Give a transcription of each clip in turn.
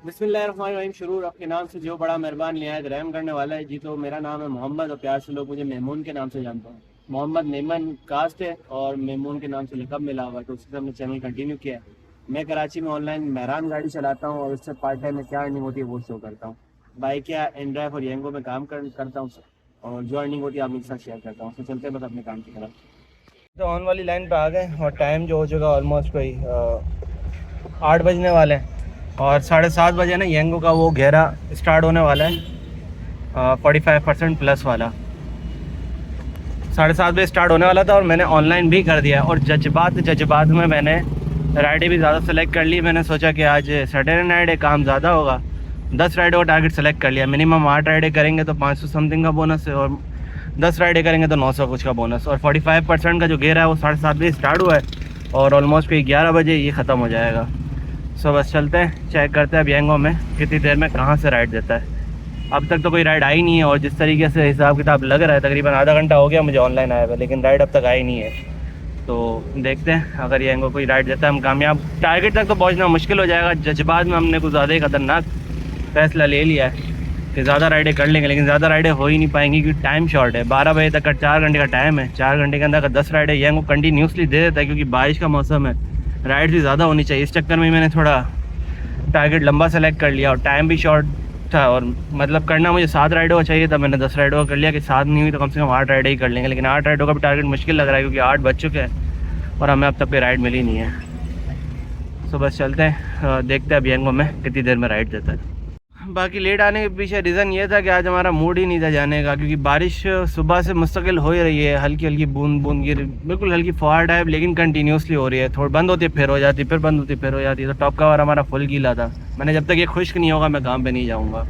बिस्मिल्लाहिर्रहमानिर्रहीम। शुरू आपके नाम से जो बड़ा मेहरबान निहायत रहम करने वाला है। जी तो मेरा नाम है मोहम्मद और प्यार से लोग मुझे मेमून के नाम से जानते हैं। मोहम्मद मेमन कास्ट है और मेमून के नाम से लकब मिला हुआ है, तो उससे हमने चैनल कंटिन्यू किया है। मैं कराची में ऑनलाइन महरान गाड़ी चलाता हूँ और उससे पार्ट टाइम में क्या अर्निंग होती है वो शो करता हूँ। बाइक या एंड्राइव और येंगो में काम करता हूँ और जो अर्निंग होती है आप लोग के साथ शेयर करता हूँ। तो चलते हैं बस अपने काम की तरफ। तो ऑन वाली लाइन पे आ गए और टाइम जो हो चुका ऑलमोस्ट कोई 8 बजने वाले हैं और 7:30 बजे ना येंगो का वो घेरा स्टार्ट होने वाला है 45% प्लस वाला। 7:30 बजे स्टार्ट होने वाला था और मैंने ऑनलाइन भी कर दिया और जज्बात में मैंने राइडें भी ज़्यादा सेलेक्ट कर ली। मैंने सोचा कि आज सैटरडे नाइट है, काम ज़्यादा होगा। 10 राइडों का टारगेट सेलेक्ट कर लिया। मिनिमम 8 राइडें करेंगे तो 500 समथिंग का बोनस है और 10 राइडें करेंगे तो 900 कुछ का बोनस। और 45% का जो घेरा है वो 7:30 बजे स्टार्ट हुआ है और ऑलमोस्ट कोई 11 बजे ये ख़त्म हो जाएगा। सो बस चलते हैं, चेक करते हैं अब येंगो में कितनी देर में कहाँ से राइड देता है। अब तक तो कोई राइड आई नहीं है और जिस तरीके से हिसाब किताब लग रहा है तकरीबन आधा घंटा हो गया मुझे ऑनलाइन आया हुआ, लेकिन राइड अब तक आई नहीं है। तो देखते हैं अगर येंगो कोई राइड देता है हम कामयाब। टारगेट तक तो पहुंचना मुश्किल हो जाएगा। जज्बात में हमने कुछ ज़्यादा ही खतरनाक फैसला ले लिया है कि ज़्यादा राइडें कर लेंगे, लेकिन ज़्यादा राइडें हो ही नहीं पाएंगी क्योंकि टाइम शॉर्ट है। 12 बजे तक का 4 घंटे का टाइम है। 4 घंटे के अंदर अगर 10 राइडें येंगो कंटिन्यूसली दे देता है क्योंकि बारिश का मौसम है, राइड भी ज़्यादा होनी चाहिए। इस चक्कर में मैंने थोड़ा टारगेट लंबा सेलेक्ट कर लिया और टाइम भी शॉर्ट था और मतलब करना मुझे 7 राइडों का चाहिए था। मैंने 10 राइडों का कर लिया कि 7 नहीं हुई तो कम से कम 8 राइडें ही कर लेंगे, लेकिन 8 राइडों का भी टारगेट मुश्किल लग रहा है क्योंकि 8 बज चुके हैं और हमें अब तक कोई राइड मिली नहीं है। सो बस चलते हैं, देखते हैं अब येंगो में कितनी देर में राइड देता है। बाकी लेट आने के पीछे रीज़न ये था कि आज हमारा मूड ही नहीं था जाने का क्योंकि बारिश सुबह से मुस्तकिल हो ही रही है। हल्की हल्की बूंद बूंद गिर, बिल्कुल हल्की फुहार टाइप, लेकिन कंटिन्यूसली हो रही है। थोड़ी बंद होती है फिर हो जाती है, फिर बंद होती है फिर हो जाती है। तो टॉप कवर हमारा फुल गीला था। मैंने जब तक ये खुश्क नहीं होगा मैं काम पे नहीं जाऊँगा।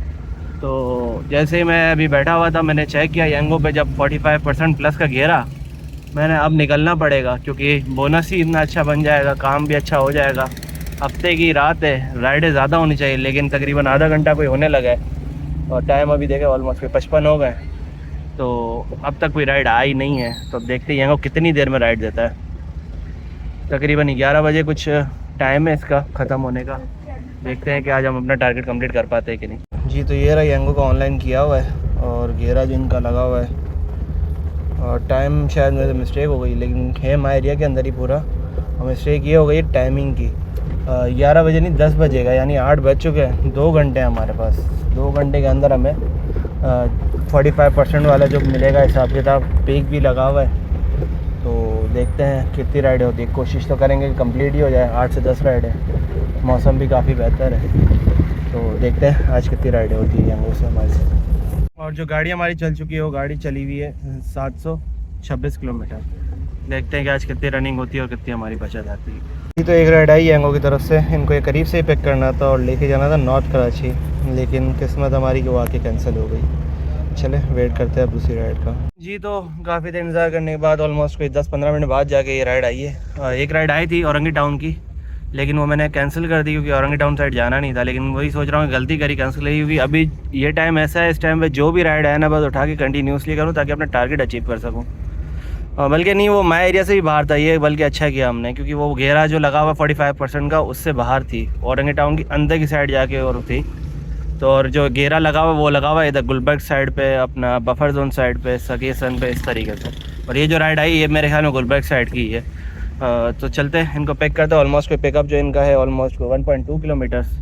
तो जैसे ही मैं अभी बैठा हुआ था मैंने चेक किया येंगो पे जब 45% प्लस का घेरा, मैंने अब निकलना पड़ेगा क्योंकि बोनस ही इतना अच्छा बन जाएगा, काम भी अच्छा हो जाएगा। हफ्ते की रात है, राइडें ज़्यादा होनी चाहिए, लेकिन तकरीबन आधा घंटा कोई होने लगा है और टाइम अभी देखे ऑलमोस्ट 55 हो गए। तो अब तक कोई राइड आई नहीं है। तो अब देखते हैं वो कितनी देर में राइड देता है। तकरीबन 11 बजे कुछ टाइम है इसका ख़त्म होने का। देखते हैं कि आज हम अपना टारगेट कंप्लीट कर पाते हैं कि नहीं। जी तो ये रहा येंगो का ऑनलाइन किया हुआ है और घेरा जो इनका लगा हुआ है और टाइम शायद मेरे मिस्टेक हो गई, लेकिन है माई एरिया के अंदर ही पूरा। और मिस्टेक ये हो गई टाइमिंग की। 11 बजे नहीं 10 बजेगा, यानी 8 बज चुके हैं। 2 घंटे हैं हमारे पास। 2 घंटे के अंदर हमें 45% वाला जो मिलेगा हिसाब किताब, पीक भी लगा हुआ है। तो देखते हैं कितनी राइडें होती है। कोशिश तो करेंगे कि कंप्लीट ही हो जाए। 8 से 10 राइडें, मौसम भी काफ़ी बेहतर है। तो देखते हैं आज कितनी राइडें होती है येंगो से हमारे से। और जो गाड़ी हमारी चल चुकी है वो गाड़ी चली हुई है 726 किलोमीटर। देखते हैं कि आज कितनी रनिंग होती है और कितनी हमारी बचत आती है। ये तो एक राइड आई येंगो की तरफ से। इनको ये करीब से ही पिक करना था और लेके जाना था नॉर्थ कराची, लेकिन किस्मत हमारी कि वो आके कैंसिल हो गई। चले वेट करते हैं अब दूसरी राइड का। जी तो काफ़ी देर इंतज़ार करने के बाद ऑलमोस्ट कोई 10-15 मिनट बाद जाके ये राइड आई है। एक राइड आई थी औरंगी टाउन की, लेकिन वो मैंने कैंसिल कर दी क्योंकि औरंगी टाउन साइड जाना नहीं था। लेकिन वही सोच रहा हूँ गलती करी कैंसिल करी, क्योंकि अभी ये टाइम ऐसा है, इस टाइम पे जो भी राइड है ना बस उठा के कंटिन्यूसली करूँ ताकि अपना टारगेट अचीव कर सकूँ। बल्कि नहीं, वो माई एरिया से भी बाहर था ये, बल्कि अच्छा किया हमने क्योंकि वो घेरा जो लगा हुआ 45% का उससे बाहर थी, औरंगी टाउन की अंदर की साइड जाके और थी। तो और जो घेरा लगा हुआ वो लगा हुआ इधर गुलबर्ग साइड पे, अपना बफर जोन साइड पे, सगेसन पे, इस तरीके से। और ये जो राइड आई ये मेरे ख्याल में गुलबर्ग साइड की है। तो चलते हैं इनको पिक करते हैं। ऑलमोस्ट कोई पिकअप जो इनका है ऑलमोस्ट 1.2 किलोमीटर्स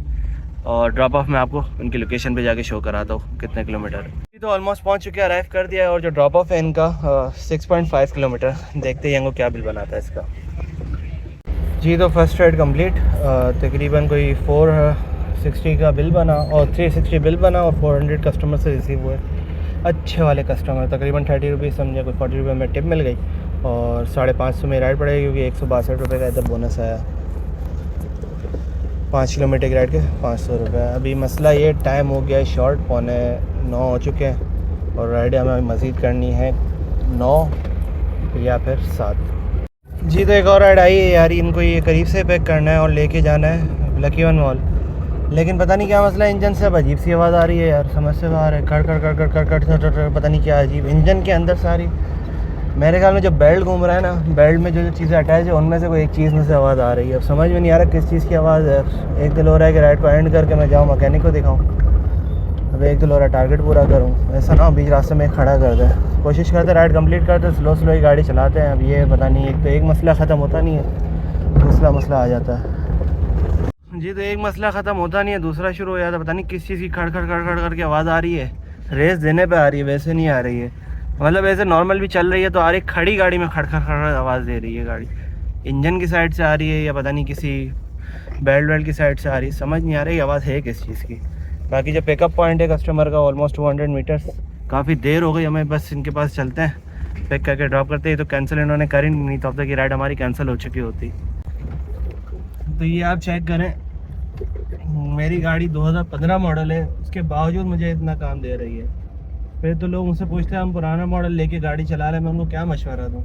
और ड्रॉप ऑफ में आपको इनकी लोकेशन पे जाके शो कराता हूँ कितने किलोमीटर है। तो ऑलमोस्ट पहुँच चुके हैं, अराइव कर दिया है। और जो ड्रॉप ऑफ है इनका 6.5 किलोमीटर। देखते हैं येंगो क्या बिल बनाता है इसका। जी तो फर्स्ट राइड कंप्लीट। तकरीबन कोई 460 का बिल बना और 360 बिल बना और 400 कस्टमर से रिसीव हुए। अच्छे वाले कस्टमर, तकरीबन 30 रुपीज़ समझे, कोई 40 रुपये में टिप मिल गई और 550 में राइड पड़ेगी क्योंकि 162 रुपये का इधर बोनस आया। 5 किलोमीटर की राइड के 500 रुपये। अभी मसला ये टाइम हो गया है शॉर्ट, 8:45 हो चुके हैं और राइडें हमें मज़ीद करनी है 9 या फिर 7। जी तो एक और राइड आई है यार, इनको ये करीब से पैक करना है और लेके जाना है लकी वन मॉल। लेकिन पता नहीं क्या मसला है, इंजन से अब अजीब सी आवाज़ आ रही है यार, समझ से बाहर है। कर कर कर कर कर कर कर कर, पता नहीं क्या अजीब इंजन के अंदर सारी मेरे ख्याल में जो बेल्ट घूम रहा है ना, बेल्ट में जो जो चीज़ें अटैच है उनमें से कोई एक चीज़ में से आवाज़ आ रही है। अब समझ में नहीं आ रहा किस चीज़ की आवाज़ है। एक दिल हो रहा है कि राइड को एंड करके मैं जाऊँ मैकेनिक को दिखाऊँ, अब एक दिल हो रहा है टारगेट पूरा करूँ। ऐसा ना बीच रास्ते में खड़ा कर दे। कोशिश करते राइड कंप्लीट करते, स्लो स्लो ही गाड़ी चलाते हैं। अब ये पता नहीं, एक तो एक मसला ख़त्म होता नहीं है, दूसरा मसला आ जाता है। जी तो एक मसला ख़त्म होता नहीं है, दूसरा शुरू हो जाता है। पता नहीं किस चीज़ की खड़ खड़ खड़ खड़ करके आवाज़ आ रही है। रेस देने पे आ रही है, वैसे नहीं आ रही है। मतलब ऐसे नॉर्मल भी चल रही है तो आ रही, खड़ी गाड़ी में खड़ खड़ खड़ आवाज़ दे रही है गाड़ी। इंजन की साइड से आ रही है या पता नहीं किसी बेल्ट वेल्ट की साइड से आ रही है, समझ नहीं आ रही आवाज़ है किस चीज़ की। बाकी जो पिकअप पॉइंट है कस्टमर का ऑलमोस्ट 200 मीटर्स, काफ़ी देर हो गई हमें, बस इनके पास चलते हैं, पिक करके ड्रॉप करते हैं। तो कैंसिल इन्होंने करी नहीं, तो अब तक की राइड हमारी कैंसिल हो चुकी होती। तो ये आप चेक करें, मेरी गाड़ी 2015 मॉडल है, उसके बावजूद मुझे इतना काम दे रही है। फिर तो लोग मुझसे पूछते हैं हम पुराना मॉडल लेके गाड़ी चला रहे हैं, मैं उनको क्या मशवरा दूँ।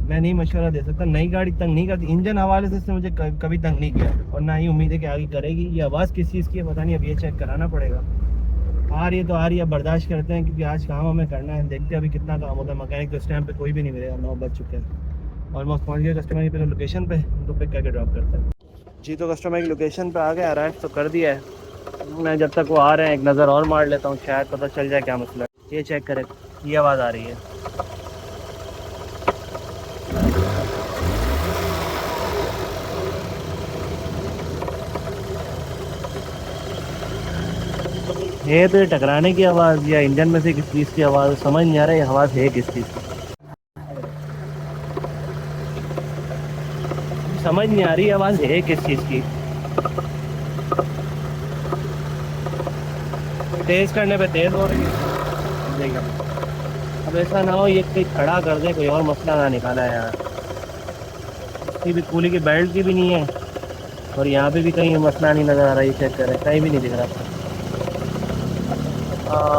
मैं नहीं मशवरा दे सकता। नई गाड़ी तंग नहीं करती, इंजन हवाले से इसने मुझे कभी तंग नहीं किया और ना ही उम्मीद है कि आगे करेगी। ये आवाज़ किस चीज़ की है पता नहीं, अब ये चेक कराना पड़ेगा। आ रही है तो आ रही है, बर्दाश्त करते हैं क्योंकि आज काम हमें करना है। देखते हैं अभी कितना काम होता है। मैकेनिक तो इस टाइम पे कोई भी नहीं मिलेगा, 9 बज चुके हैं। ऑलमोस्ट पहुंच गए कस्टमर की लोकेशन पे, उनको पिक करके ड्रॉप करते हैं। जी तो कस्टमर की लोकेशन पे आ गया, अराइव तो कर दिया है। मैं जब तक वो आ रहे हैं एक नज़र और मार लेता हूँ, शायद पता चल जाए क्या मसला है। ये चेक करें, ये आवाज़ आ रही है। ये तो टकराने की आवाज़ या इंजन में से किस चीज़ की आवाज़, समझ नहीं आ रहा है ये आवाज़ है किस चीज़ की, समझ नहीं आ रही आवाज़ है किस चीज़ की। तेज़ करने पे तेज़ हो रही है। देखा, अब ऐसा ना हो ये कहीं खड़ा कर दे, कोई और मसला ना निकाला है यार। इसकी भी कूली की बेल्ट की भी नहीं है और यहाँ पे भी कहीं मसला नहीं नज़र आ रहा है। चेक करें, कहीं भी नहीं दिख रहा।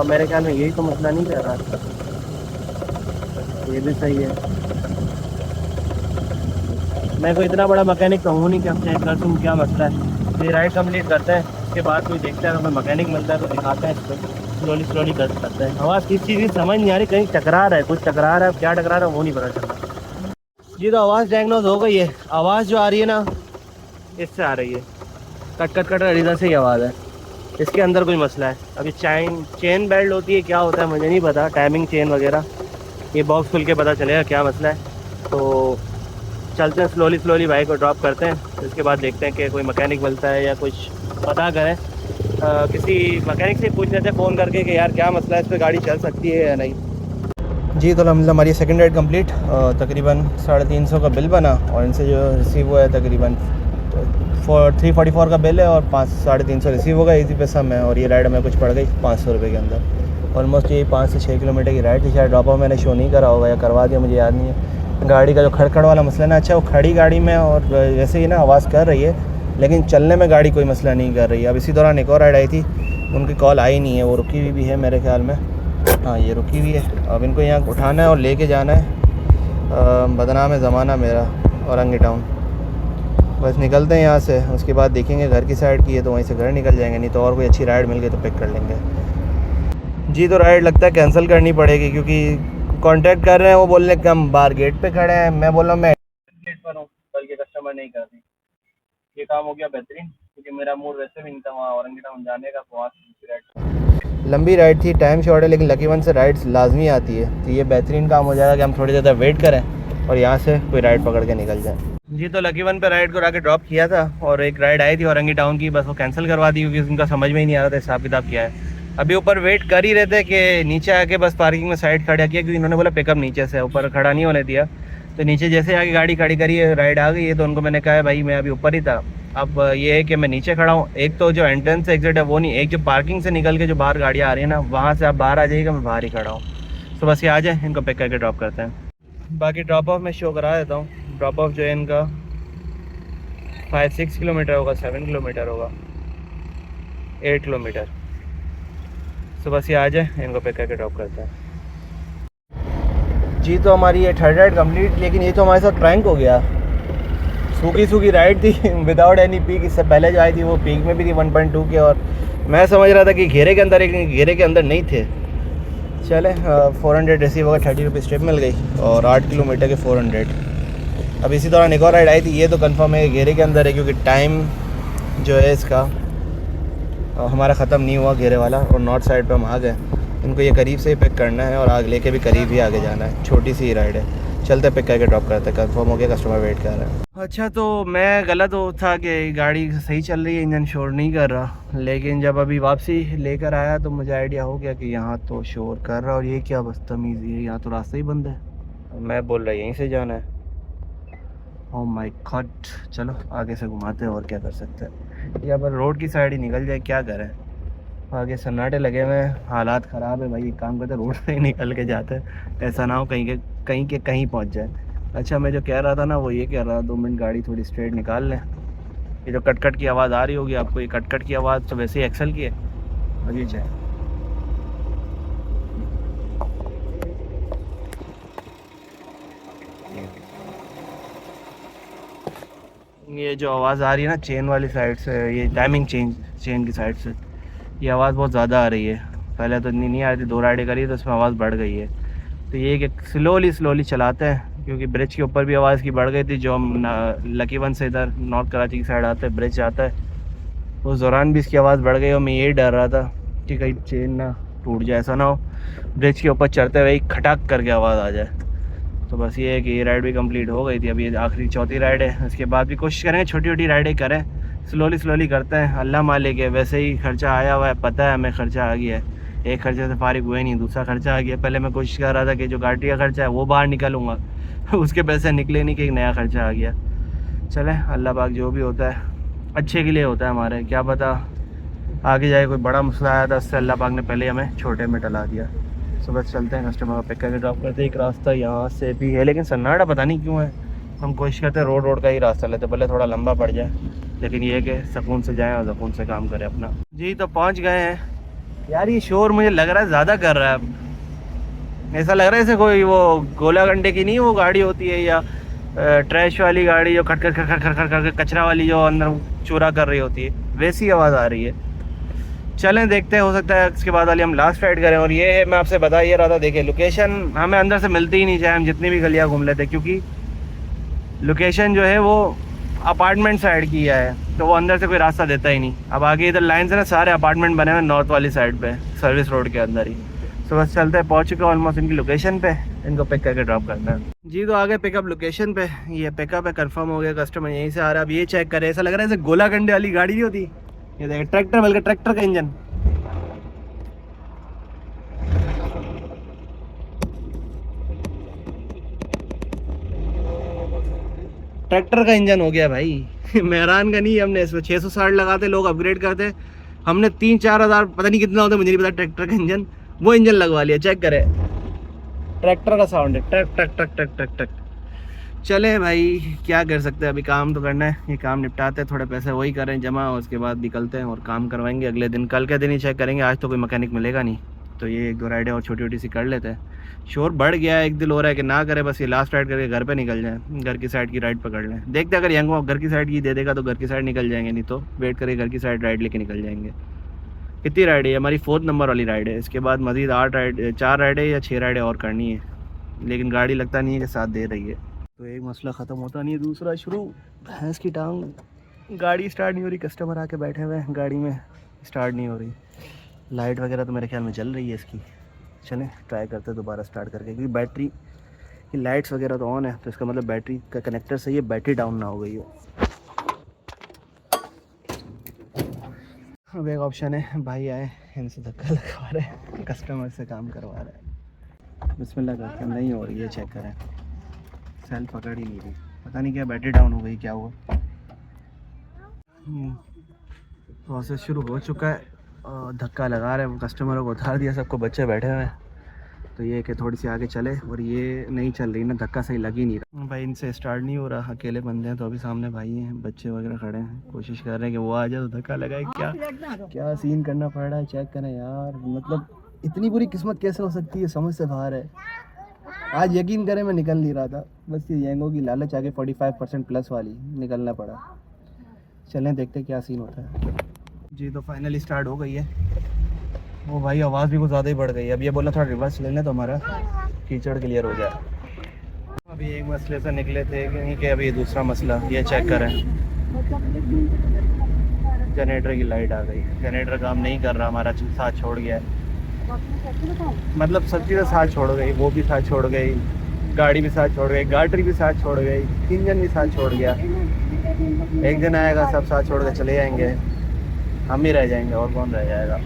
मेरे ख्याल में यही तो मसला नहीं कर रहा, ये भी सही है। मैं कोई इतना बड़ा मैकेनिक तो हूँ नहीं कि हम चेक कर दूँ क्या मसला है। ये राइड कंप्लीट करते हैं, उसके बाद कोई देखता है हमें मैकेनिक मिलता है तो दिखाते हैं इसको, स्लोली स्लोली करते हैं। आवाज़ किस चीज़ की समझ नहीं आ रही, कहीं टकरा रहा है, कुछ टकरा रहा है, क्या टकरा रहा है वो नहीं पता चल रहा। जी तो आवाज़ डायग्नोज हो गई है। आवाज़ जो आ रही है ना, इससे आ रही है, कट कट कट इधर से ही आवाज़ है। इसके अंदर कोई मसला है। अभी चेन बेल्ट होती है, क्या होता है मुझे नहीं पता, टाइमिंग चेन वगैरह, ये बॉक्स खुल के पता चलेगा क्या मसला है। तो चलते हैं स्लोली स्लोली, बाइक को ड्रॉप करते हैं, इसके बाद देखते हैं कि कोई मैकेनिक मिलता है या कुछ पता करें। किसी मैकेनिक से पूछ लेते हैं फ़ोन करके कि यार क्या मसला है, इस पर गाड़ी चल सकती है या नहीं। जी तो अलहमदिल्ला हमारी सेकंड राइड कंप्लीट, तकरीबन 350 का बिल बना और इनसे जो रिसीव हुआ है तकरीबन 344 का बिल है और 350 रिसीव होगा। इसी पे सब है और ये राइड हमें कुछ पड़ गई 500 रुपये के अंदर। ऑलमोस्ट ये 5 से 6 किलोमीटर की राइड थी। शायद ड्रॉप ऑफ मैंने शो नहीं करा होगा या करवा दिया, मुझे याद नहीं है। गाड़ी का जो खड़खड़ वाला मसला ना, अच्छा वो खड़ी गाड़ी में और वैसे ही ना आवाज़ कर रही है लेकिन चलने में गाड़ी कोई मसला नहीं कर रही है। अब इसी दौरान एक और राइड आई थी, उनकी कॉल आई नहीं है, वो रुकी हुई भी है मेरे ख्याल में। हाँ ये रुकी हुई है। अब इनको यहाँ उठाना है और लेके जाना है बदनाम है ज़माना मेरा, औरंगी टाउन। बस निकलते हैं यहाँ से, उसके बाद देखेंगे घर की साइड की है तो वहीं से घर निकल जाएंगे, नहीं तो और कोई अच्छी राइड मिल गई तो पिक कर लेंगे। जी तो राइड लगता है कैंसिल करनी पड़ेगी क्योंकि कांटेक्ट कर रहे हैं, वो बोल रहे हैं कि हम बाहर गेट पे खड़े हैं। मैं बोल रहा हूँ मैं गेट पर हूँ, बल्कि कस्टमर नहीं कर रही। ये काम हो गया बेहतरीन क्योंकि मेरा मूड वैसे भी नहीं था वहाँ औरंगी टाउन जाने का। वहाँ से राइड, लंबी राइड थी, टाइम शॉर्ट है, लेकिन लकी वन से राइड्स लाजमी आती है तो ये बेहतरीन काम हो जाएगा कि हम थोड़ी ज़्यादा वेट करें और यहाँ से कोई राइड पकड़ के निकल जाए। जी तो लकी वन पे राइड को आके ड्रॉप किया था और एक राइड आई थी औरंगी टाउन की, बस वो कैंसिल करवा दी क्योंकि उनका समझ में ही नहीं आ रहा था हिसाब किताब क्या है। अभी ऊपर वेट कर ही रहे थे कि नीचे आके बस पार्किंग में साइड खड़ा किया क्योंकि इन्होंने बोला पिकअप नीचे से, ऊपर खड़ा नहीं होने दिया। तो नीचे जैसे आके गाड़ी खड़ी करी, राइड आ गई है, तो उनको मैंने कहा है भाई मैं अभी ऊपर ही था, अब ये है कि मैं नीचे खड़ा हूँ। एक तो जो एंट्रेंस एग्जिट है वो नहीं, एक जो पार्किंग से निकल के जो बाहर गाड़ियाँ आ रही है ना, वहाँ से आप बाहर आ जाइएगा, मैं बाहर ही खड़ा हूँ। तो बस ये आ जाए, इनको पिक करके ड्रॉप करते हैं। बाकी ड्रॉप ऑफ मैं शो करा देता हूँ। ड्रॉप ऑफ जो है इनका 5-6 किलोमीटर होगा, 7 किलोमीटर होगा, 8 किलोमीटर। तो बस ये आ जाए, इनको पिक करके ड्रॉप करते हैं। जी तो हमारी ये थर्ड राइड कंप्लीट, लेकिन ये तो हमारे साथ प्रैंक हो गया। सूखी राइड थी विदाउट एनी पीक। इससे पहले जो आई थी वो पीक में भी थी 1.2 के, और मैं समझ रहा था कि घेरे के अंदर, एक घेरे के अंदर नहीं थे। चले 400 रिसीव होगा, 30 रुपीज़ ट्रिप मिल गई और 8 किलोमीटर के 400। अब इसी दौरान एक और राइड आई थी, ये तो कंफर्म है घेरे के अंदर है क्योंकि टाइम जो है इसका हमारा ख़त्म नहीं हुआ घेरे वाला, और नॉर्थ साइड पे हम आ गए। इनको ये करीब से ही पिक करना है और आगे लेके भी करीब ही आगे जाना है, छोटी सी ही राइड है। चलते पिक करके ड्रॉप करते, कंफर्म हो गया, कस्टमर वेट कर रहा है। अच्छा, तो मैं गलत था कि गाड़ी सही चल रही है, इंजन शोर नहीं कर रहा, लेकिन जब अभी वापसी लेकर आया तो मुझे आइडिया हो गया कि यहाँ तो शोर कर रहा, और ये क्या बदतमीज़ी है, यहाँ तो रास्ता ही बंद है। मैं बोल रहा यहीं से जाना है। ओह माय गॉड, चलो आगे से घुमाते हैं, और क्या कर सकते हैं। या पर रोड की साइड ही निकल जाए, क्या करें, आगे सन्नाटे लगे हुए हैं, हालात ख़राब है भाई। एक काम करते रोड से ही निकल के जाते हैं, ऐसा ना हो कहीं के कहीं पहुंच जाए। अच्छा, मैं जो कह रहा था ना वो ये कह रहा था, 2 मिनट गाड़ी थोड़ी स्ट्रेट निकाल लें। ये जो कट की आवाज़ आ रही होगी आपको, ये कट की आवाज़ तो वैसे ही एक्सेल की है, अभी जाए। ये जो आवाज़ आ रही है ना चेन वाली साइड से, ये टाइमिंग चेन की साइड से ये आवाज़ बहुत ज़्यादा आ रही है। पहले तो इतनी नहीं आ रही थी, 2 राइडें करी तो उसमें आवाज़ बढ़ गई है। तो ये कि स्लोली चलाते हैं, क्योंकि ब्रिज के ऊपर भी आवाज़ की बढ़ गई थी। जो हम लकी वन से इधर नॉर्थ कराची की साइड आते हैं, ब्रिज आता है, उस दौरान भी इसकी आवाज़ बढ़ गई और मैं यही डर रहा था कि कहीं चेन ना टूट जाए, ऐसा ना हो ब्रिज के ऊपर चढ़ते हुए खटाक करके आवाज़ आ जाए। तो बस ये है कि ये राइड भी कंप्लीट हो गई थी, अभी ये आखिरी चौथी राइड है। इसके बाद भी कोशिश करेंगे छोटी राइडें करें, स्लोली करते हैं। अल्लाह मालिक है, वैसे ही खर्चा आया हुआ है, पता है हमें खर्चा आ गया है। एक खर्चे से फारिग हुए नहीं, दूसरा खर्चा आ गया। पहले मैं कोशिश कर रहा था कि जो गाड़ी का खर्चा है वो बाहर निकालूंगा उसके पैसे निकले नहीं कि एक नया खर्चा आ गया। चले, अल्लाह पाक जो भी होता है अच्छे के लिए होता है हमारे, क्या पता आगे जाए कोई बड़ा मसला आया था, उससे अल्लाह पाक ने पहले हमें छोटे में टला दिया। तो बस चलते हैं, कस्टमर को पिक करके ड्रॉप करते हैं। एक रास्ता यहाँ से भी है, लेकिन सन्नाटा पता नहीं क्यों है। हम कोशिश करते हैं रोड का ही रास्ता लेते, भले थोड़ा लंबा पड़ जाए, लेकिन ये है कि सुकून से जाएं और सुकून से काम करें अपना। जी, तो पहुँच गए हैं यार। ये शोर मुझे लग रहा है ज़्यादा कर रहा है अब, ऐसा लग रहा है जैसे कोई वो गोला गंडे की नहीं वो गाड़ी होती है, या ट्रैश वाली गाड़ी जो खट खट कचरा वाली जो अंदर चूरा कर रही होती है, वैसी आवाज़ आ रही है। चलें देखते हैं, हो सकता है इसके बाद वाली हम लास्ट राइड करें। और ये है, मैं आपसे बता ये रहा था, देखिए लोकेशन हमें अंदर से मिलती ही नहीं, चाहे हम जितनी भी गलियाँ घूम लेते, क्योंकि लोकेशन जो है वो अपार्टमेंट साइड की है, तो वो अंदर से कोई रास्ता देता ही नहीं। अब आगे इधर लाइन से ना सारे अपार्टमेंट बने हुए नॉर्थ वाली साइड पे, सर्विस रोड के अंदर ही। तो बस चलते हैं, पहुँच चुके हैं ऑलमोस्ट इनकी लोकेशन पे, इनको पिक करके ड्रॉप करना है। जी, तो आगे पिकअप लोकेशन पे, ये पिकअप है, कंफर्म हो गया, कस्टमर यहीं से आ रहा है। अब ये चेक करें, ऐसा लग रहा है जैसे गोला गंडे वाली गाड़ी नहीं होती, ये देखें ट्रैक्टर, बल्कि ट्रैक्टर का इंजन, ट्रैक्टर का इंजन हो गया भाई मेहरान का नहीं, हमने इसमें 660 लगाते, लोग अपग्रेड करते, हमने 3-4 हज़ार पता नहीं कितना होता है, मुझे नहीं पता, ट्रैक्टर का इंजन, वो इंजन लगवा लिया। चेक करें, ट्रैक्टर का साउंड है, truck truck truck truck truck truck. चले भाई, क्या कर सकते हैं, अभी काम तो करना है, ये काम निपटाते हैं, थोड़े पैसे वही करें जमा, उसके बाद निकलते हैं और काम करवाएंगे अगले दिन। कल के दिन ही चेक करेंगे, आज तो कोई मैकेनिक मिलेगा नहीं, तो ये 1-2 राइडें और छोटी सी कर लेते हैं। शोर बढ़ गया है, एक दिल हो रहा है कि ना करे, बस ये लास्ट राइड करके घर पे निकल जाए, घर की साइड की राइड पकड़ लें। देखते हैं, अगर यंगो घर की साइड की दे देगा तो घर की साइड निकल जाएंगे, नहीं तो वेट करके घर की साइड राइड लेके निकल जाएंगे। कितनी राइड है, हमारी 4th नंबर वाली राइड है। इसके बाद मज़ीद 4 राइडें या 6 राइडें और करनी है, लेकिन गाड़ी लगता नहीं है कि साथ दे रही है। तो एक मसला ख़त्म होता नहीं है, दूसरा शुरू। भैंस की टांग, गाड़ी स्टार्ट नहीं हो रही, कस्टमर आके बैठे हुए हैं गाड़ी में, स्टार्ट नहीं हो रही। लाइट वगैरह तो मेरे ख्याल में जल रही है इसकी, चलें ट्राई करते हैं दोबारा स्टार्ट करके, क्योंकि बैटरी की लाइट्स वगैरह तो ऑन है, तो इसका मतलब बैटरी का कनेक्टर सही है, बैटरी डाउन ना हो गई हो। अब एक ऑप्शन है, भाई आए, इनसे धक्का लगवा रहे हैं, कस्टमर से काम करवा रहे हैं। बिस्मिल्लाह करके नहीं हो रही है, चेक करें, सेल पकड़ ही नहीं रही, पता नहीं क्या बैटरी डाउन हो गई, क्या हुआ। प्रोसेस शुरू हो चुका है, धक्का लगा रहे हैं, वो कस्टमरों को उतार दिया, सबको बच्चे बैठे हुए हैं, तो ये कि थोड़ी सी आगे चले, और ये नहीं चल रही ना, धक्का सही लग ही नहीं रहा भाई, इनसे स्टार्ट नहीं हो रहा, अकेले बंदे हैं, तो अभी सामने भाई हैं, बच्चे वगैरह खड़े हैं, कोशिश कर रहे हैं कि वो आ जाए तो धक्का लगाए। क्या सीन करना पड़ रहा है, चेक करें यार, मतलब इतनी बुरी किस्मत कैसे हो सकती है, समझ से बाहर है। आज यकीन करें मैं निकल नहीं रहा था, बस ये यंगो की लालच आके 45% प्लस वाली निकलना पड़ा। चलें देखते क्या सीन होता है। जी, तो फाइनली स्टार्ट हो गई है, वो भाई आवाज़ भी कुछ ज़्यादा ही बढ़ गई है। अब ये बोला थोड़ा रिवर्स लेना तो हमारा कीचड़ क्लियर हो जाए। अभी एक मसले से निकले थे कि अभी दूसरा मसला ये चेक करें, जनरेटर की लाइट आ गई। जनरेटर काम नहीं कर रहा, हमारा साथ छोड़ गया है। मतलब सब चीज़ें साथ छोड़ गई, वो भी साथ छोड़ गई, गाड़ी भी साथ छोड़ गई, गाड़ी भी साथ छोड़ गई, इंजन भी साथ छोड़ गया। एक दिन आएगा सब साथ छोड़ के चले जाएंगे, हम ही रह जाएंगे और कौन रह जाएगा।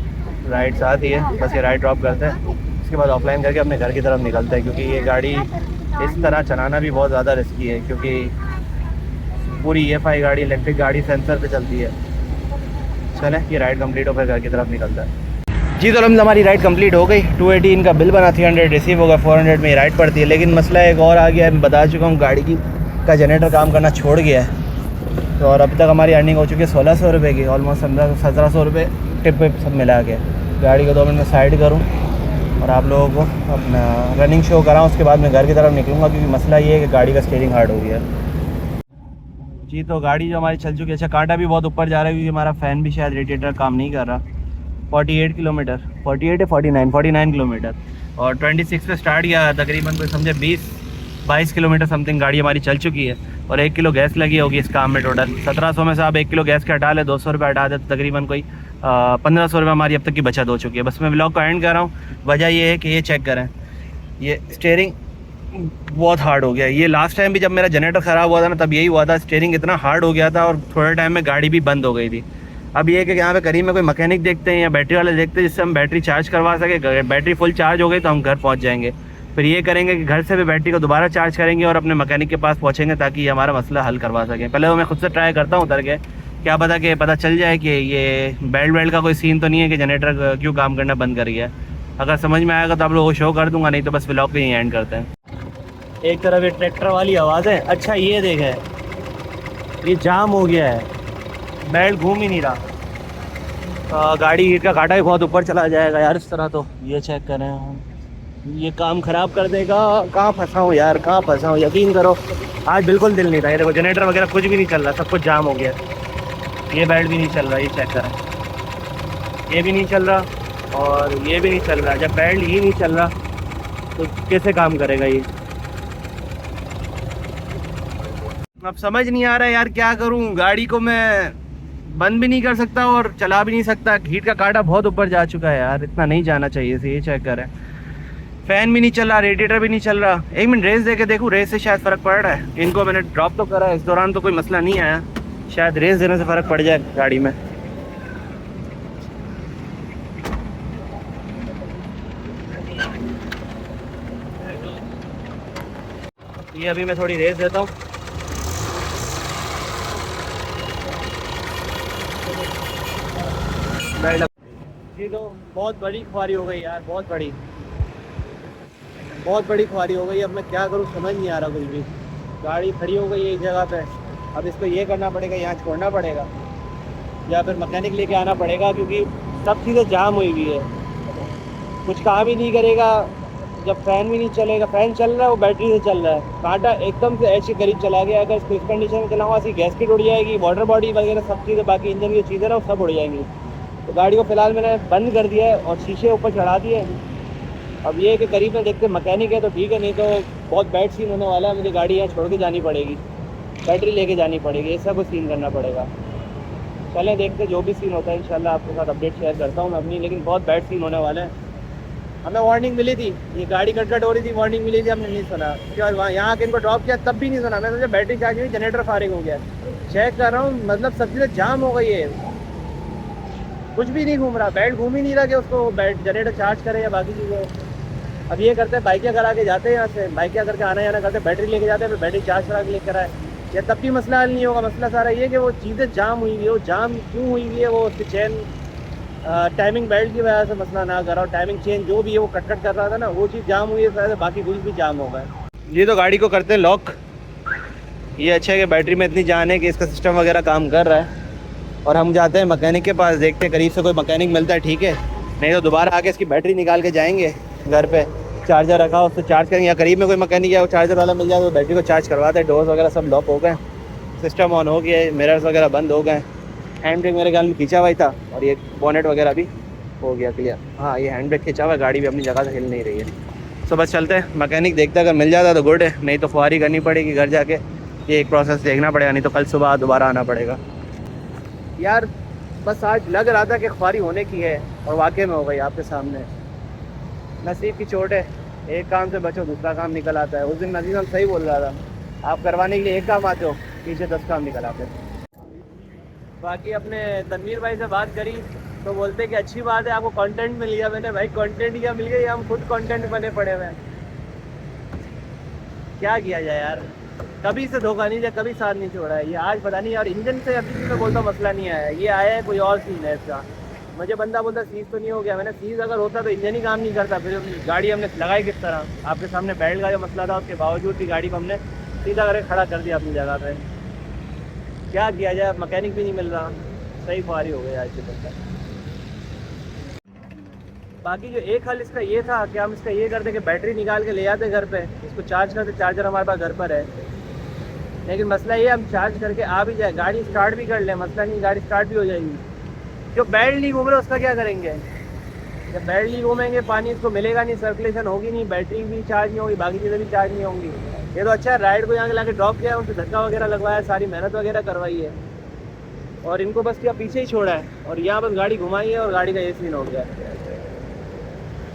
राइड साथ ही है, बस ये राइड ड्रॉप करते हैं, उसके बाद ऑफलाइन करके अपने घर की तरफ निकलते हैं। क्योंकि ये गाड़ी इस तरह चलाना भी बहुत ज़्यादा रिस्की है, क्योंकि पूरी EFI गाड़ी, इलेक्ट्रिक गाड़ी सेंसर पे चलती है। चलें ये राइड कंप्लीट हो, फिर घर की तरफ निकलता है। जी तो हमारी राइड कंप्लीट हो गई। 280 का बिल बना, 300 रिसीव होगा, 400 में राइड पड़ती है। लेकिन मसला एक और आ गया है, मैं बता चुका हूँ, गाड़ी का जनरेटर काम करना छोड़ गया है। तो और अभी तक हमारी अर्निंग हो चुकी है 1600 रुपये की, ऑलमोस्ट 1700 रुपये टिप पे सब मिला के। गाड़ी को 2 मिनट में साइड करूँ और आप लोगों को अपना रनिंग शो कराऊँ, उसके बाद मैं घर की तरफ निकलूँगा। क्योंकि मसला ये है कि गाड़ी का स्टीयरिंग हार्ड हो गया है। जी तो गाड़ी जो हमारी चल चुकी है, अच्छा कांटा भी बहुत ऊपर जा रहा है क्योंकि हमारा फ़ैन भी शायद रेडिएटर काम नहीं कर रहा। 48 किलोमीटर, 48 है 49 किलोमीटर, और 26 पे स्टार्ट किया, तकरीबन कोई समझे 20-22 किलोमीटर समथिंग गाड़ी हमारी चल चुकी है। और 1 किलो गैस लगी होगी इस काम में। टोटल 1700 में से आप 1 किलो गैस के हटा ले, 200 रुपये हटा दे, तो तकरीबन कोई 1500 रुपये हमारी अब तक की बचत हो चुकी है। बस मैं व्लॉग को एंड कर रहा हूँ। वजह ये है कि ये चेक करें, ये स्टीयरिंग बहुत हार्ड हो गया। ये लास्ट टाइम भी जब मेरा जनरेटर ख़राब हुआ था ना, तब यही हुआ था, स्टीयरिंग इतना हार्ड हो गया था और थोड़े टाइम में गाड़ी भी बंद हो गई थी। अब ये है कि यहाँ पे करीब में कोई मैकेनिक देखते हैं या बैटरी वाले देखते हैं जिससे हम बैटरी चार्ज करवा सके। बैटरी फुल चार्ज हो गई तो हम घर पहुँच जाएंगे। फिर ये करेंगे कि घर से भी बैटरी को दोबारा चार्ज करेंगे और अपने मैकेनिक के पास पहुँचेंगे ताकि ये हमारा मसला हल करवा सकें। पहले तो मैं खुद से ट्राई करता हूँ उतर के, क्या पता चल जाए कि ये बेल्ट का कोई सीन तो नहीं है कि जनरेटर क्यों काम करना बंद कर गया। अगर समझ में आएगा तो आप लोगों को शो कर दूँगा, नहीं तो बस व्लॉग को यहीं एंड करते हैं। एक तरफ ये ट्रैक्टर वाली आवाज़ है। अच्छा ये देखें, ये जाम हो गया है, बेल्ट घूम ही नहीं रहा। गाड़ी हीट का कांटा भी बहुत ऊपर चला जाएगा यार इस तरह। तो ये चेक करें, ये काम ख़राब कर देगा। कहाँ फंसा हूँ यार, कहाँ फंसा हूँ, यकीन करो आज बिल्कुल दिल नहीं था। ये देखो जनरेटर वगैरह कुछ भी नहीं चल रहा, सब कुछ जाम हो गया। ये बेल्ट भी नहीं चल रहा, ये चेक करें, ये भी नहीं चल रहा और ये भी नहीं चल रहा। जब बेल्ट ही नहीं चल रहा तो कैसे काम करेगा ये। अब समझ नहीं आ रहा है यार क्या करूं। गाड़ी को मैं बंद भी नहीं कर सकता और चला भी नहीं सकता। हीट का कांटा बहुत ऊपर जा चुका है यार, इतना नहीं जाना चाहिए से। ये चेक करें, फ़ैन भी नहीं चल रहा, रेडिएटर भी नहीं चल रहा। 1 मिनट रेस दे के देखूँ, रेस से शायद फ़र्क पड़ रहा है। इनको मैंने ड्रॉप तो करा है, इस दौरान तो कोई मसला नहीं आया, शायद रेस देने से फ़र्क पड़ जाए गाड़ी में। ये अभी मैं थोड़ी रेस देता हूँ। जी तो बहुत बड़ी खुआरी हो गई यार, बहुत बड़ी खुआरी हो गई। अब मैं क्या करूँ समझ नहीं आ रहा कुछ भी। गाड़ी खड़ी हो गई है एक जगह पे, अब इसको ये करना पड़ेगा, यहाँ छोड़ना पड़ेगा या फिर मैकेनिक लेके आना पड़ेगा, क्योंकि सब चीज़ें जाम हुई हुई है। कुछ काम ही नहीं करेगा जब फ़ैन भी नहीं चलेगा। फ़ैन चल रहा है वो बैटरी से चल रहा है, कांटा एकदम से एच के करीब चला गया। अगर इसको इस कंडीशन में चलाऊँगा ऐसी गैसकेट उड़ जाएगी, वाटर बॉडी वगैरह सब चीज़ें, बाकी इंजन की चीज़ें ना वो सब उड़ जाएंगी। तो गाड़ी को फ़िलहाल मैंने बंद कर दिया है और शीशे ऊपर चढ़ा दिए। अब ये है कि करीब में देखते मैकेनिक है तो ठीक है, नहीं तो बहुत बैड सीन होने वाला है। मुझे गाड़ी यहाँ छोड़ के जानी पड़ेगी, बैटरी लेके जानी पड़ेगी, ऐसा कुछ सीन करना पड़ेगा। चलें देखते जो भी सीन होता है इंशाल्लाह आपके साथ अपडेट शेयर करता हूँ मैं अपनी। लेकिन बहुत बैड सीन होने वाला है। हमें वार्निंग मिली थी, ये गाड़ी कट हो रही थी, वार्निंग मिली थी, हमने नहीं सुना। उसके बाद वहाँ यहाँ के इनको ड्रॉप किया तब भी नहीं सुना। मैं सोचा बैटरी चार्ज हुई, जनरेटर फारिग हो गया। चेक कर रहा हूँ, मतलब सब चीज़ें जाम हो गई है, कुछ भी नहीं घूम रहा, बेल्ट घूम ही नहीं रहा कि उसको जनरेटर चार्ज करे या बाकी चीज़ें। अब ये करते हैं बाइकिया करा के जाते हैं, यहाँ से बाइकिया करके आना जाना करते हैं, बैटरी लेके जाते हैं, फिर बैटरी चार्ज करा के लेकर आए। या तब भी मसला हल नहीं होगा। मसला सारा ये कि वो चीज़ें जाम हुई हुई है। वो जाम क्यों हुई हुई है, वो उसकी चेन टाइमिंग बेल्ट की वजह से मसला ना कर रहा, और टाइमिंग चेन जो भी है वो कट कर रहा था ना, वो चीज़ जाम हुई है, बाकी कुछ भी जाम होगा। ये तो गाड़ी को करते हैं लॉक। ये अच्छा है कि बैटरी में इतनी जान है कि इसका सिस्टम वगैरह काम कर रहा है। और हम जाते हैं मैकेनिक के पास, देखते हैं करीब से कोई मैकेनिक मिलता है ठीक है, नहीं तो दोबारा आके इसकी बैटरी निकाल के जाएंगे। घर पे चार्जर रखा हो उससे चार्ज करेंगे, या करीब में कोई मैकेनिक है वो चार्जर वाला मिल जाए तो बैटरी को चार्ज करवाते हैं। डोर्स वगैरह सब लॉक हो गए, सिस्टम ऑन हो गया, मिरर्स वगैरह बंद हो गए, हैंड ब्रेक मेरे ख्याल में खींचा हुआ था, और ये बोनेट वगैरह भी हो गया क्लियर। हाँ ये हैंड ब्रेक खिंचा हुआ है, गाड़ी भी अपनी जगह से हिल नहीं रही है। तो बस चलते हैं, मैकेनिक देखते हैं, अगर मिल जाता तो गुड है, नहीं तो ख्वारी करनी पड़ेगी घर जाके, ये एक प्रोसेस देखना पड़ेगा, नहीं तो कल सुबह दोबारा आना पड़ेगा। यार बस आज लग रहा था कि ख्वारी होने की है और वाकई में हो गई आपके सामने। नसीब की चोट है, एक काम से बचो दूसरा काम निकल आता है। उस दिन नजीर हम सही बोल रहा था, आप करवाने के लिए एक काम आते हो, पीछे 10 काम निकल आते हैं। बाकी अपने तनवीर भाई से बात करी तो बोलते कि अच्छी बात है आपको कंटेंट मिल गया। मैंने भाई कंटेंट क्या मिल गया, हम खुद कंटेंट बने पड़े हुए हैं। क्या किया जाए यार, कभी से धोखा नहीं दिया, कभी साथ नहीं छोड़ा है। ये आज पता नहीं यार, इंजन से अभी भी मैं बोलता मसला नहीं आया, ये आया है कोई और सीन है इसका। मुझे बंदा बोलता सीज तो नहीं हो गया, मैंने सीज अगर होता तो इंजन ही काम नहीं करता, फिर गाड़ी हमने लगाई किस तरह। आपके सामने बेल्ट का जो मसला था, उसके बावजूद भी गाड़ी को हमने सीधा करके खड़ा कर दिया अपनी जगह पे। क्या किया जाए, मैकेनिक भी नहीं मिल रहा, सही ख्वारी हो गई आज के तक। बाकी जो एक हल इसका ये था कि हम इसका ये करते कि बैटरी निकाल के ले आते घर पे, इसको चार्ज करते, चार्जर हमारे पास घर पर है। लेकिन मसला ये हम चार्ज करके आ भी जाए, गाड़ी स्टार्ट भी कर लें, मसला नहीं, गाड़ी स्टार्ट भी हो जाएगी। जो बेल्ट नहीं घूम रहा उसका क्या करेंगे, जब बेल्ट नहीं घूमेंगे पानी इसको मिलेगा नहीं, सर्कुलेशन होगी नहीं, बैटरी भी चार्ज नहीं होगी, बाकी चीज़ें भी चार्ज नहीं होंगी। ये तो अच्छा है राइड को यहाँ के लाके ड्रॉप किया है, उनसे धक्का वगैरह लगवाया, सारी मेहनत वगैरह करवाई है और इनको बस क्या पीछे ही छोड़ा है और यहाँ बस गाड़ी घुमाई है और गाड़ी का ये सीन हो गया।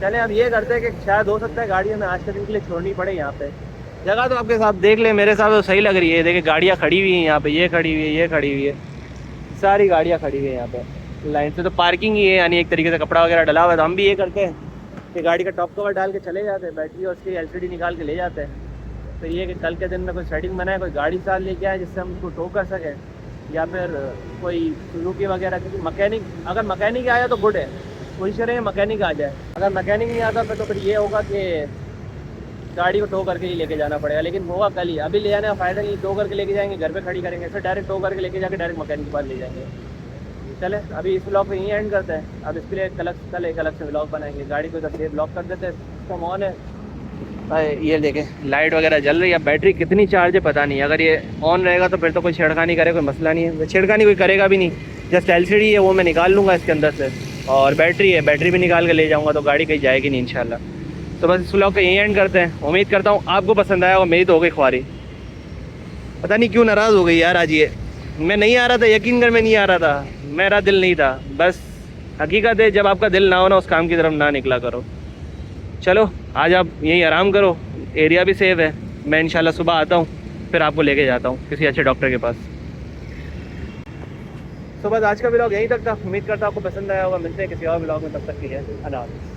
चलें अब ये करते हैं कि शायद हो सकता है गाड़ी हमें आज के दिन के लिए छोड़नी पड़े यहाँ पे। जगह तो आपके साथ देख ले, मेरे साथ तो सही लग रही है। देखिए गाड़ियाँ खड़ी हुई हैं यहाँ पे, ये खड़ी हुई है, ये खड़ी हुई है, सारी गाड़ियाँ खड़ी हुई है यहाँ पे लाइन से। तो पार्किंग ही है, यानी एक तरीके से कपड़ा वगैरह डला हुआ है। तो हम भी ये करते हैं कि गाड़ी का टॉप कवर डाल के चले जाते हैं, बैटरी और उसकी LCD निकाल के ले जाते हैं। तो ये कि कल के दिन में कोई सेटिंग बनाए, कोई गाड़ी साथ लेके आए जिससे हम उसको टो कर सकें, या फिर कोई सुजुकी वगैरह। क्योंकि मैकेनिक, अगर मैकेनिक आया तो गुड है, कोशिश करें मैकेनिक आ जाए। अगर मैकेनिक नहीं आता तो फिर ये होगा कि गाड़ी को टो करके ही लेके जाना पड़ेगा। लेकिन होगा कल ही, अभी ले जाने का फ़ायदा नहीं, टो करके लेके जाएंगे, घर पे खड़ी करेंगे, फिर डायरेक्ट टो करके लेके जाके डायरेक्ट मैकेनिक के पास ले जाएंगे। चले अभी इस ब्लॉग को यहीं एंड करते हैं। अब इसके लिए कल एक अलग से ब्लॉग बनाएंगे। गाड़ी को इधर से ब्लॉक कर देते हैं, इसका ऑन है। ये देखें लाइट वगैरह जल रही है। बैटरी कितनी चार्ज है पता नहीं, अगर ये ऑन रहेगा तो फिर तो कोई छेड़खानी करे, कोई मसला नहीं है, छेड़खानी कोई करेगा भी नहीं। जस्ट LCD है वो मैं निकाल लूँगा इसके अंदर से, और बैटरी है, बैटरी भी निकाल के ले जाऊँगा, तो गाड़ी कहीं जाएगी नहीं इंशाल्लाह। तो बस इस ब्लॉग को यहीं एंड करते हैं। उम्मीद करता हूँ आपको पसंद आया और मेरी तो हो गई ख्वारी। पता नहीं क्यों नाराज़ हो गई यार आज ये, मैं नहीं आ रहा था, यकीन कर मैं नहीं आ रहा था, मेरा दिल नहीं था। बस हकीकत है जब आपका दिल ना हो ना, उस काम की तरफ ना निकला करो। चलो आज आप यहीं आराम करो, एरिया भी सेफ है। मैं इंशाल्लाह सुबह आता हूँ, फिर आपको लेके जाता हूँ किसी अच्छे डॉक्टर के पास। तो बस आज का ब्लॉग यहीं तक था। उम्मीद करता हूँ आपको पसंद आया होगा। मिलते हैं किसी और ब्लॉग में, तब तक के लिए अल्लाह हाफ़िज़।